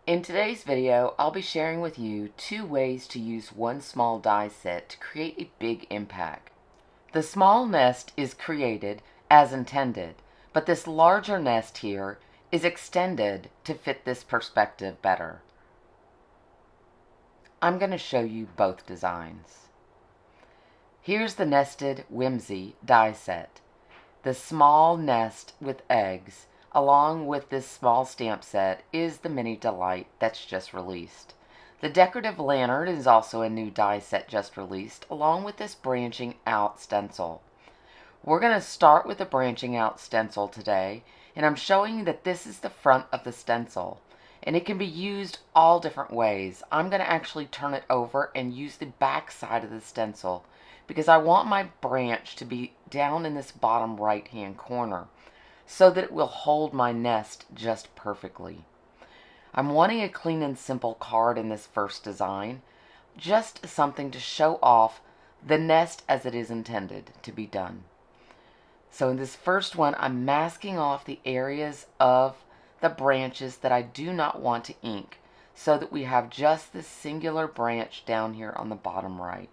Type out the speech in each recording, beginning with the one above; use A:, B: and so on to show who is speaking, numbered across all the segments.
A: In today's video, I'll be sharing with you 2 ways to use one small die set to create a big impact. The small nest is created as intended, but this larger nest here is extended to fit this perspective better. I'm going to show you both designs. Here's the Nestled Whimsy die set. The small nest with eggs, along with this small stamp set, is the Mini Delight that's just released. The decorative lantern is also a new die set just released, along with this Branching Out Stencil. We're going to start with the Branching Out Stencil today, and I'm showing you that this is the front of the stencil, and it can be used all different ways. I'm going to actually turn it over and use the back side of the stencil, because I want my branch to be down in this bottom right hand corner so that it will hold my nest just perfectly. I'm wanting a clean and simple card in this first design, just something to show off the nest as it is intended to be done. So in this first one, I'm masking off the areas of the branches that I do not want to ink so that we have just this singular branch down here on the bottom right.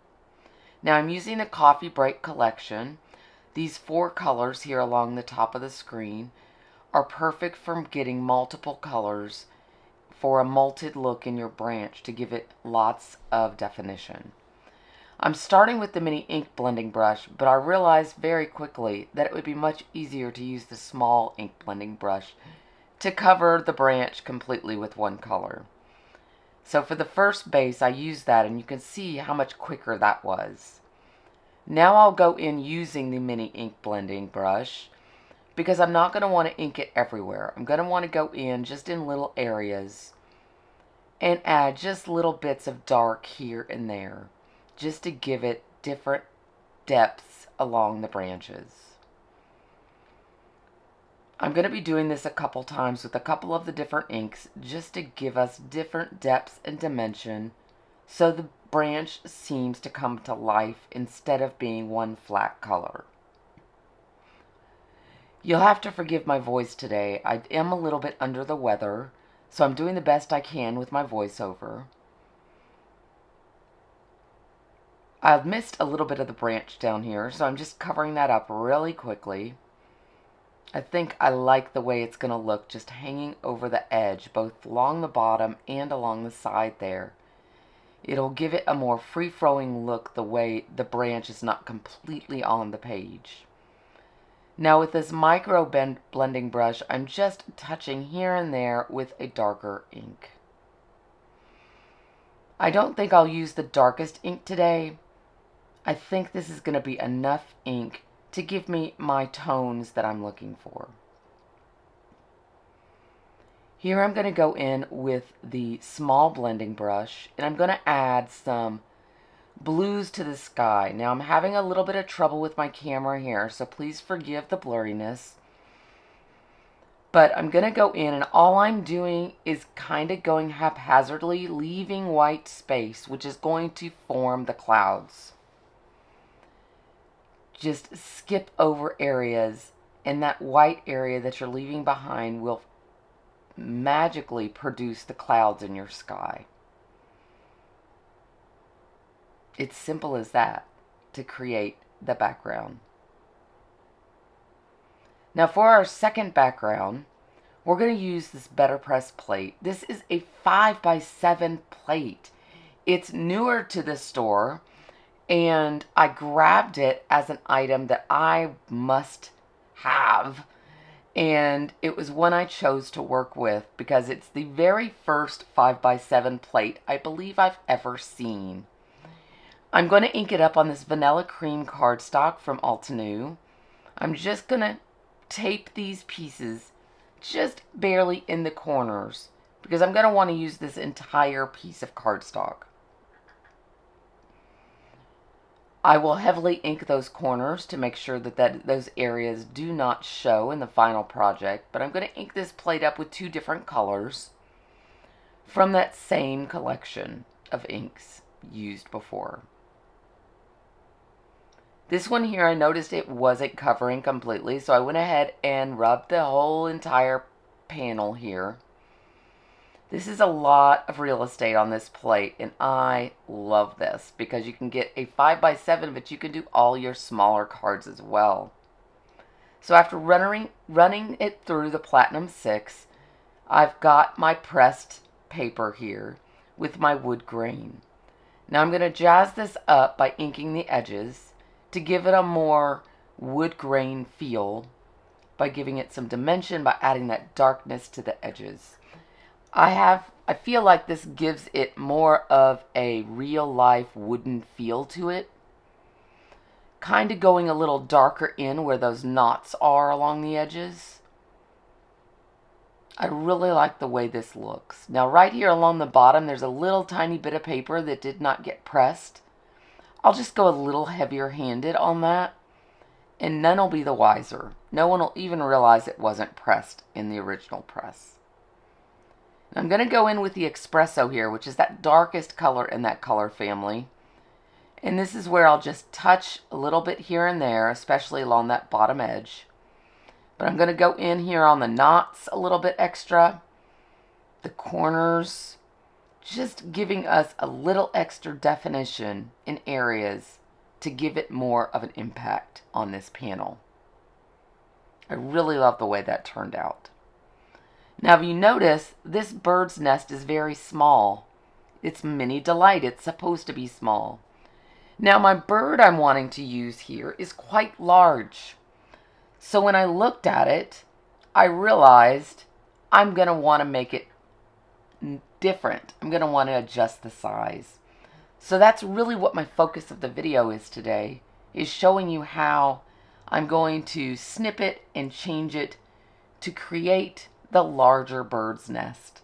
A: Now I'm using the Coffee Break collection. These 4 colors here along the top of the screen are perfect for getting multiple colors for a multed look in your branch to give it lots of definition. I'm starting with the mini ink blending brush, but I realized very quickly that it would be much easier to use the small ink blending brush to cover the branch completely with one color. So for the first base, I used that, and you can see how much quicker that was. Now I'll go in using the mini ink blending brush because I'm not going to want to ink it everywhere. I'm going to want to go in just in little areas and add just little bits of dark here and there, just to give it different depths along the branches. I'm going to be doing this a couple times with a couple of the different inks just to give us different depths and dimension so the branch seems to come to life instead of being one flat color. You'll have to forgive my voice today. I am a little bit under the weather, so I'm doing the best I can with my voiceover. I've missed a little bit of the branch down here, so I'm just covering that up really quickly. I think I like the way it's going to look just hanging over the edge, both along the bottom and along the side there. It'll give it a more free-flowing look the way the branch is not completely on the page. Now with this micro blending brush, I'm just touching here and there with a darker ink. I don't think I'll use the darkest ink today. I think this is going to be enough ink to give me my tones that I'm looking for. Here I'm going to go in with the small blending brush, and I'm going to add some blues to the sky. Now I'm having a little bit of trouble with my camera here, so please forgive the blurriness. But I'm going to go in, and all I'm doing is kind of going haphazardly, leaving white space, which is going to form the clouds. Just skip over areas, and that white area that you're leaving behind will magically produce the clouds in your sky. It's simple as that to create the background. Now for our second background, we're going to use this Better Press plate. This is a 5x7 plate. It's newer to the store, and I grabbed it as an item that I must have. And it was one I chose to work with because it's the very first 5x7 plate I believe I've ever seen. I'm going to ink it up on this vanilla cream cardstock from Altenew. I'm just going to tape these pieces just barely in the corners because I'm going to want to use this entire piece of cardstock. I will heavily ink those corners to make sure that those areas do not show in the final project, but I'm going to ink this plate up with 2 different colors from that same collection of inks used before. This one here, I noticed it wasn't covering completely, so I went ahead and rubbed the whole entire panel here This is a lot of real estate on this plate, and I love this because you can get a 5x7, but you can do all your smaller cards as well. So after running it through the Platinum 6, I've got my pressed paper here with my wood grain. Now I'm going to jazz this up by inking the edges to give it a more wood grain feel, by giving it some dimension, by adding that darkness to the edges. I feel like this gives it more of a real life wooden feel to it. Kind of going a little darker in where those knots are along the edges. I really like the way this looks. Now right here along the bottom, there's a little tiny bit of paper that did not get pressed. I'll just go a little heavier handed on that, and none will be the wiser. No one will even realize it wasn't pressed in the original press. I'm going to go in with the Espresso here, which is that darkest color in that color family. And this is where I'll just touch a little bit here and there, especially along that bottom edge. But I'm going to go in here on the knots a little bit extra, the corners, just giving us a little extra definition in areas to give it more of an impact on this panel. I really love the way that turned out. Now if you notice, this bird's nest is very small. It's Mini Delight. It's supposed to be small. Now my bird I'm wanting to use here is quite large. So when I looked at it, I realized I'm going to want to make it different. I'm going to want to adjust the size. So that's really what my focus of the video is today, is showing you how I'm going to snip it and change it to create the larger bird's nest.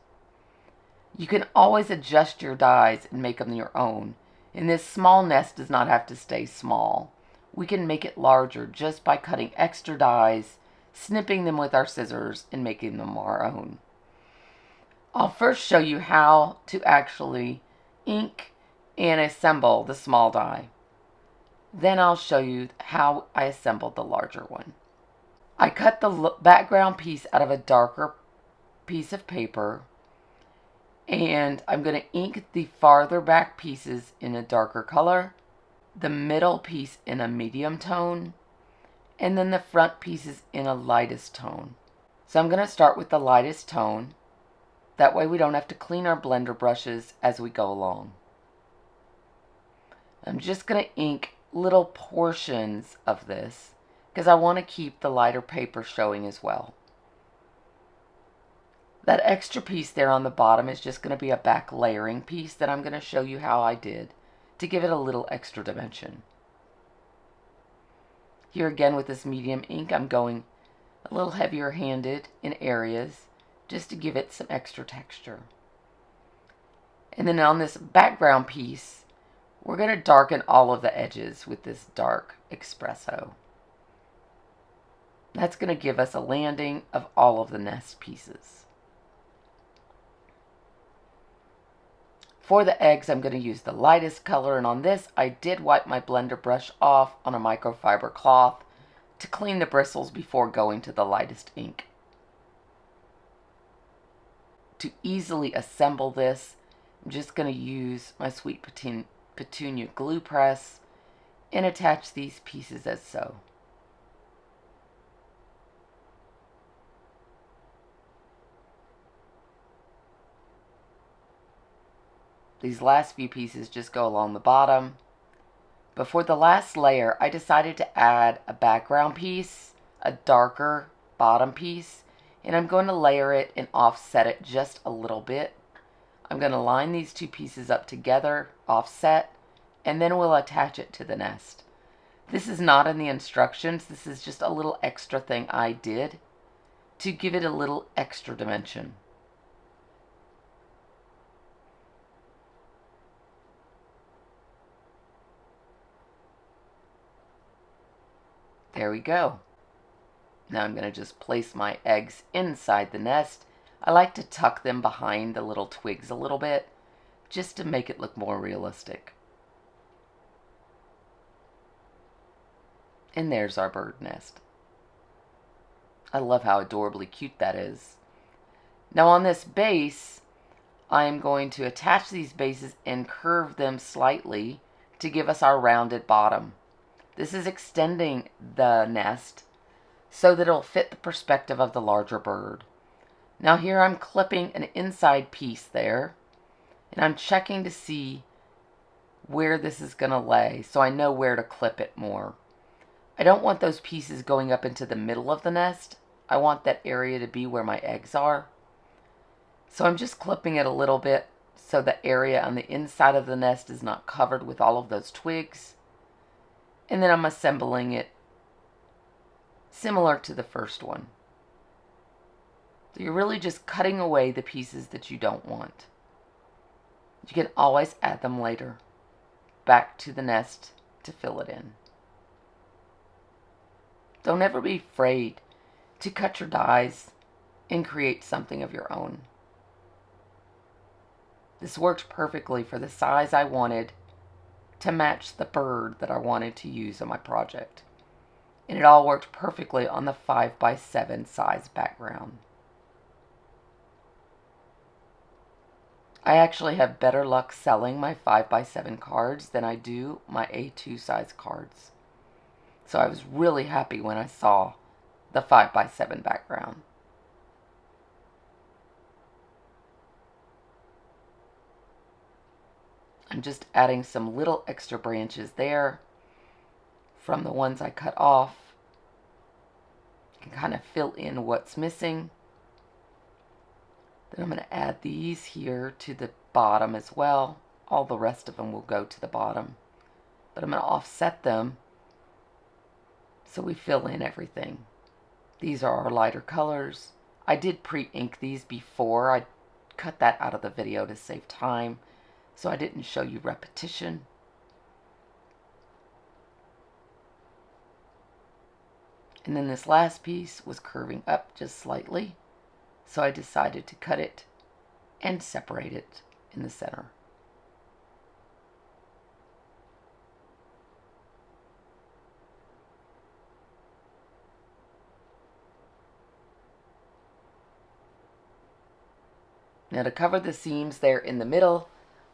A: You can always adjust your dies and make them your own. And this small nest does not have to stay small. We can make it larger just by cutting extra dies, snipping them with our scissors, and making them our own. I'll first show you how to actually ink and assemble the small die. Then I'll show you how I assembled the larger one. I cut the background piece out of a darker piece of paper, and I'm going to ink the farther back pieces in a darker color, the middle piece in a medium tone, and then the front pieces in a lightest tone. So I'm going to start with the lightest tone. That way we don't have to clean our blender brushes as we go along. I'm just going to ink little portions of this because I want to keep the lighter paper showing as well. That extra piece there on the bottom is just going to be a back layering piece that I'm going to show you how I did to give it a little extra dimension. Here again with this medium ink, I'm going a little heavier handed in areas just to give it some extra texture. And then on this background piece, we're going to darken all of the edges with this dark espresso. That's going to give us a landing of all of the nest pieces. For the eggs, I'm going to use the lightest color, and on this, I did wipe my blender brush off on a microfiber cloth to clean the bristles before going to the lightest ink. To easily assemble this, I'm just going to use my Sweet Petunia glue press and attach these pieces as so. These last few pieces just go along the bottom. But for the last layer, I decided to add a background piece, a darker bottom piece, and I'm going to layer it and offset it just a little bit. I'm going to line these two pieces up together, offset, and then we'll attach it to the nest. This is not in the instructions. This is just a little extra thing I did to give it a little extra dimension. There we go. Now I'm going to just place my eggs inside the nest. I like to tuck them behind the little twigs a little bit, just to make it look more realistic. And there's our bird nest. I love how adorably cute that is. Now on this base, I am going to attach these bases and curve them slightly to give us our rounded bottom. This is extending the nest so that it'll fit the perspective of the larger bird. Now here I'm clipping an inside piece there, and I'm checking to see where this is going to lay so I know where to clip it more. I don't want those pieces going up into the middle of the nest. I want that area to be where my eggs are. So I'm just clipping it a little bit so the area on the inside of the nest is not covered with all of those twigs. And then I'm assembling it similar to the first one. So you're really just cutting away the pieces that you don't want. You can always add them later back to the nest to fill it in. Don't ever be afraid to cut your dies and create something of your own. This worked perfectly for the size I wanted to match the bird that I wanted to use in my project. And it all worked perfectly on the 5x7 size background. I actually have better luck selling my 5x7 cards than I do my A2 size cards. So I was really happy when I saw the 5x7 background. I'm just adding some little extra branches there from the ones I cut off. You can kind of fill in what's missing. Then I'm going to add these here to the bottom as well. All the rest of them will go to the bottom. But I'm going to offset them so we fill in everything. These are our lighter colors. I did pre-ink these before. I cut that out of the video to save time, so I didn't show you repetition. And then this last piece was curving up just slightly, so I decided to cut it and separate it in the center. Now to cover the seams there in the middle,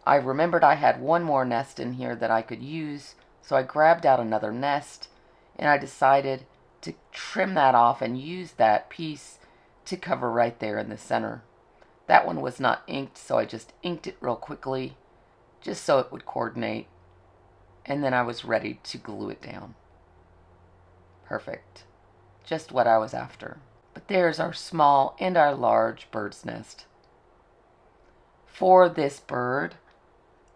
A: I remembered I had one more nest in here that I could use, so I grabbed out another nest and I decided to trim that off and use that piece to cover right there in the center. That one was not inked, so I just inked it real quickly just so it would coordinate, and then I was ready to glue it down. Perfect. Just what I was after. But there's our small and our large bird's nest. For this bird,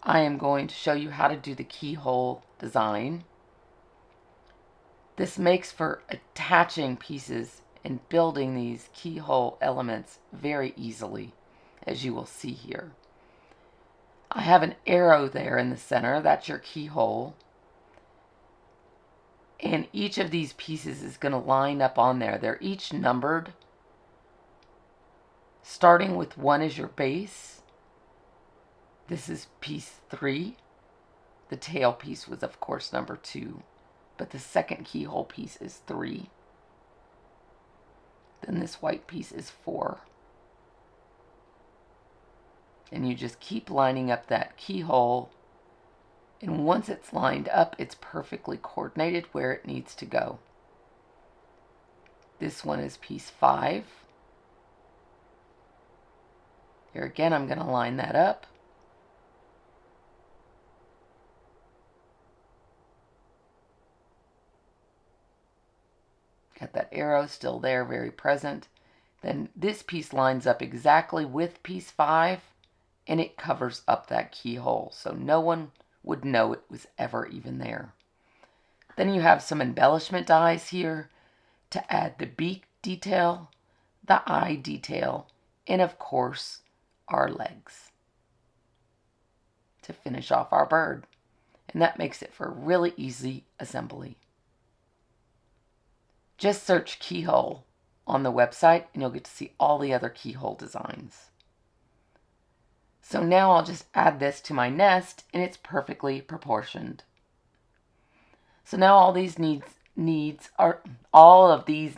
A: I am going to show you how to do the keyhole design. This makes for attaching pieces and building these keyhole elements very easily, as you will see here. I have an arrow there in the center, that's your keyhole. And each of these pieces is going to line up on there. They're each numbered, starting with 1 as your base. This is piece 3. The tail piece was, of course, number 2. But the second keyhole piece is 3. Then this white piece is 4. And you just keep lining up that keyhole. And once it's lined up, it's perfectly coordinated where it needs to go. This one is piece 5. Here again, I'm going to line that up. Got that arrow still there, very present. Then this piece lines up exactly with piece 5, and it covers up that keyhole, so no one would know it was ever even there. Then you have some embellishment dies here to add the beak detail, the eye detail, and of course, our legs to finish off our bird. And that makes it for a really easy assembly. Just search keyhole on the website and you'll get to see all the other keyhole designs. So now I'll just add this to my nest and it's perfectly proportioned. So now all of these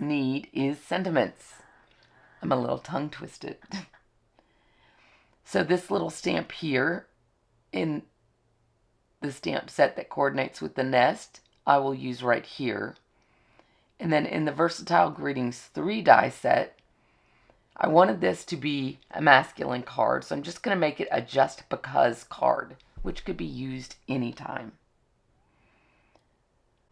A: need is sentiments. I'm a little tongue twisted. So this little stamp here in the stamp set that coordinates with the nest, I will use right here. And then in the Versatile Greetings 3 die set, I wanted this to be a masculine card, so I'm just going to make it a just because card, which could be used anytime.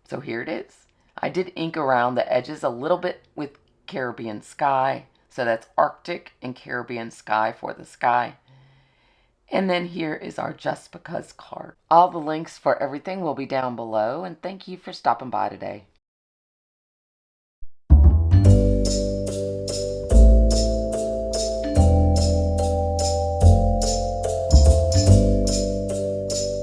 A: So here it is. I did ink around the edges a little bit with Caribbean sky, so that's Arctic and Caribbean sky for the sky. And then here is our Just Because card. All the links for everything will be down below, and thank you for stopping by today.